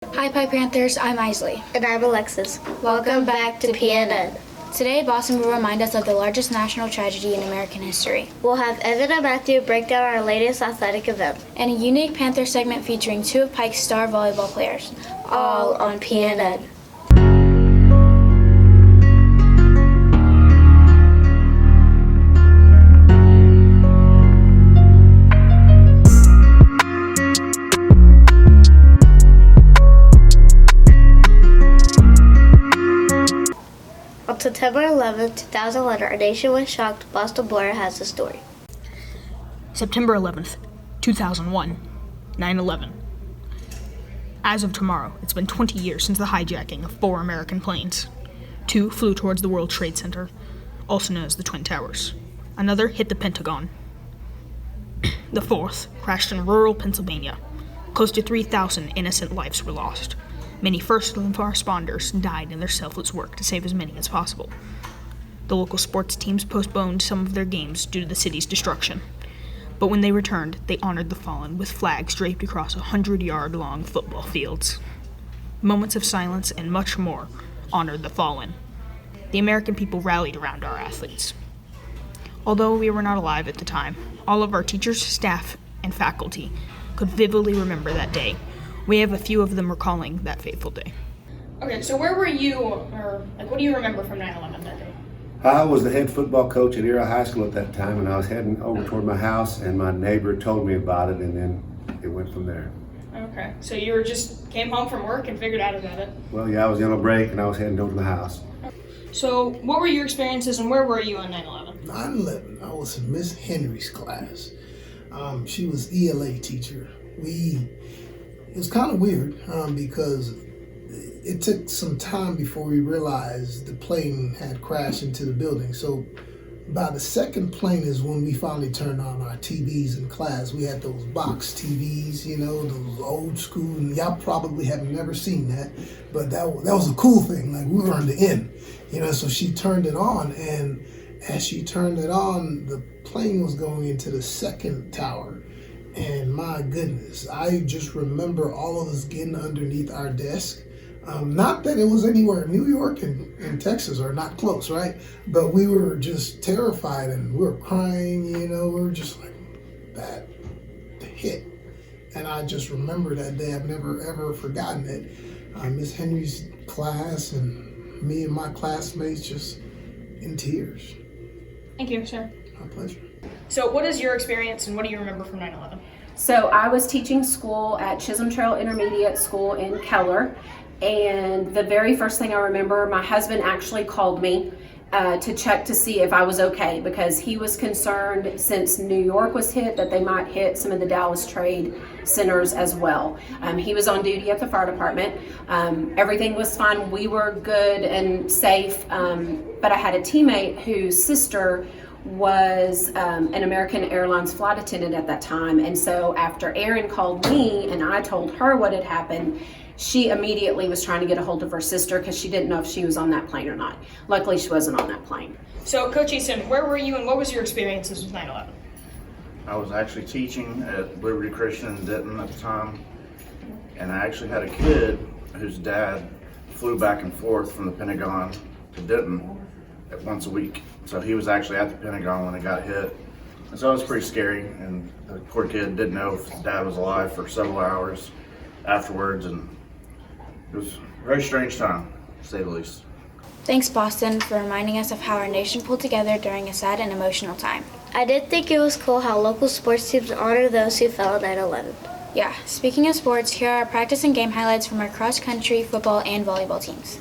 Hi Pi Panthers, I'm Isley. And I'm Alexis. Welcome back to PNN. Today, Boston will remind us of the largest national tragedy in American history. We'll have Evan and Matthew break down our latest athletic event. And a unique Panther segment featuring two of Pike's star volleyball players. All on PNN. On September 11, 2011, our nation was shocked. Boston Blair has the story. September 11th, 2001, 9/11. As of tomorrow, it's been 20 years since the hijacking of 4 American planes. 2 flew towards the World Trade Center, also known as the Twin Towers. Another hit the Pentagon. The 4th crashed in rural Pennsylvania. Close to 3,000 innocent lives were lost. Many first responders died in their selfless work to save as many as possible. The local sports teams postponed some of their games due to the city's destruction. But when they returned, they honored the fallen with flags draped across 100-yard-long football fields. Moments of silence and much more honored the fallen. The American people rallied around our athletes. Although we were not alive at the time, all of our teachers, staff, and faculty could vividly remember that day. We have a few of them recalling that fateful day. Okay, so where were you, or what do you remember from 9/11 that day? I was the head football coach at Era High School at that time, and I was heading over toward my house, and my neighbor told me about it, and then it went from there. Okay, so you came home from work and figured out about it. Well, yeah, I was on a break, and I was heading over to the house. So what were your experiences, and where were you on 9/11? 9/11, I was in Miss Henry's class. She was ELA teacher. It was kind of weird because it took some time before we realized the plane had crashed into the building. So by the second plane is when we finally turned on our TVs in class. We had those box TVs, those old school, and y'all probably have never seen that, but that was a cool thing. Like, we were on the end, so she turned it on, and as she turned it on, the plane was going into the second tower. And my goodness, I just remember all of us getting underneath our desk. Not that it was anywhere. New York and Texas are not close, right? But we were just terrified, and we were crying, we were just like, that hit. And I just remember that day. I've never, ever forgotten it. Miss Henry's class and me and my classmates just in tears. Thank you, sir. My pleasure. So what is your experience, and what do you remember from 9/11? So I was teaching school at Chisholm Trail Intermediate School in Keller, and the very first thing I remember, my husband actually called me to check to see if I was okay, because he was concerned, since New York was hit, that they might hit some of the Dallas trade centers as well. He was on duty at the fire department. Everything was fine. We were good and safe, but I had a teammate whose sister was an American Airlines flight attendant at that time, and so after Erin called me and I told her what had happened, she immediately was trying to get a hold of her sister because she didn't know if she was on that plane or not. Luckily, she wasn't on that plane. So Coach Easton, where were you, and what was your experiences with 9/11? I was actually teaching at Liberty Christian in Denton at the time, and I actually had a kid whose dad flew back and forth from the Pentagon to Denton once a week. So he was actually at the Pentagon when it got hit. And so it was pretty scary, and the poor kid didn't know if his dad was alive for several hours afterwards, and it was a very strange time, to say the least. Thanks, Boston, for reminding us of how our nation pulled together during a sad and emotional time. I did think it was cool how local sports teams honor those who fell on 9/11. Yeah, speaking of sports, here are our practice and game highlights from our cross-country, football, and volleyball teams.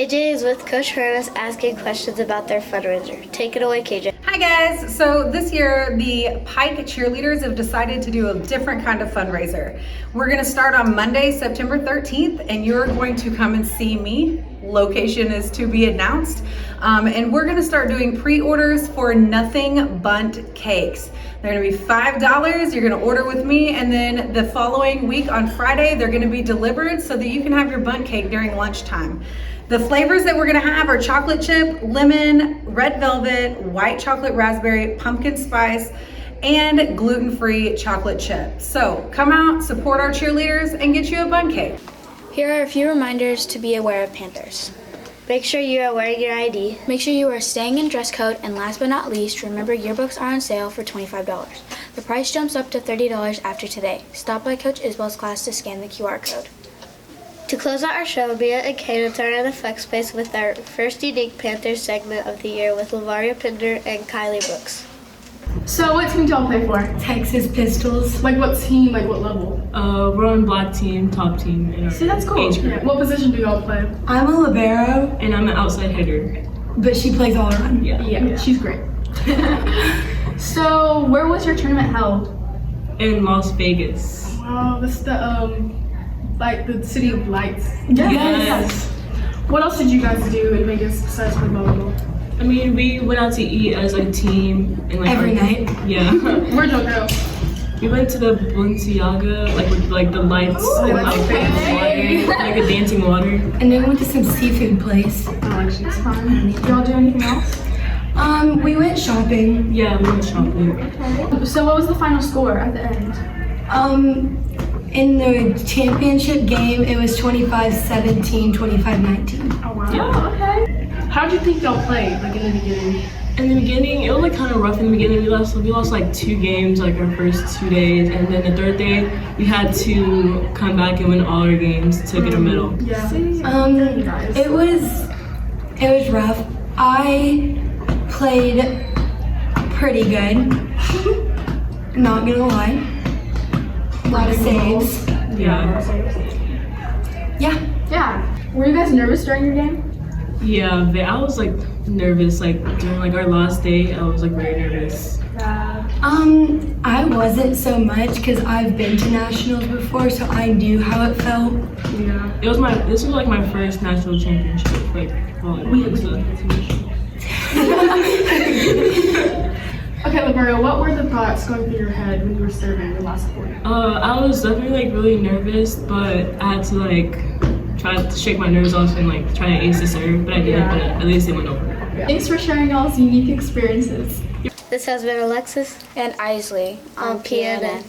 KJ is with Coach Hermes asking questions about their fundraiser. Take it away, KJ. Hi guys! So this year the Pike Cheerleaders have decided to do a different kind of fundraiser. We're going to start on Monday, September 13th, and you're going to come and see me. Location is to be announced. And we're going to start doing pre-orders for Nothing Bundt cakes. They're going to be $5. You're going to order with me, and then the following week on Friday they're going to be delivered so that you can have your bundt cake during lunchtime. The flavors that we're gonna have are chocolate chip, lemon, red velvet, white chocolate raspberry, pumpkin spice, and gluten-free chocolate chip. So come out, support our cheerleaders, and get you a bundt cake. Here are a few reminders to be aware of Panthers. Make sure you are wearing your ID. Make sure you are staying in dress code, and last but not least, remember yearbooks are on sale for $25. The price jumps up to $30 after today. Stop by Coach Isbell's class to scan the QR code. To close out our show, Mia and Kaden are in the flex space with our first unique Panthers segment of the year with Lavaria Pinder and Kylie Brooks. So what team do y'all play for? Texas Pistols. Like what team, like what level? We're on black team, top team. In our See, that's cool. age group. What position do y'all play? I'm a libero. And I'm an outside hitter. But she plays all around. Yeah, she's great. So where was your tournament held? In Las Vegas. Wow, that's the like the City of Lights. Yes. What else did you guys do in Vegas besides play volleyball? I mean, we went out to eat as a team. And like Every night? Yeah. Where'd y'all go? We went to the Balenciaga, like with like the lights. Ooh, that's fancy. Water, like a dancing water. And then we went to some seafood place. Oh, she's fun. Did y'all do anything else? We went shopping. Yeah, we went shopping. Okay. So what was the final score at the end? In the championship game, it was 25-17, 25-19. Oh wow. Yeah. Okay. How'd you think y'all played, like in the beginning? In the beginning, it was like kind of rough in the beginning. We lost like 2 games like our first 2 days, and then the third day we had to come back and win all our games to get a medal. Yeah. It was rough. I played pretty good. Not gonna lie. A lot of saves. Yeah. Yeah. Were you guys nervous during your game? Yeah, but I was like nervous like during like our last day. I was like very nervous. I wasn't so much because I've been to nationals before, so I knew how it felt. Yeah. This was like my first national championship, like volleyball. Okay, Lavaria, what were the thoughts going through your head when you were serving your last point? I was definitely like really nervous, but I had to like try to shake my nerves off and like try to ace the serve, but I didn't. But at least it went over. Yeah. Thanks for sharing y'all's unique experiences. This has been Alexis And Isley on PNN.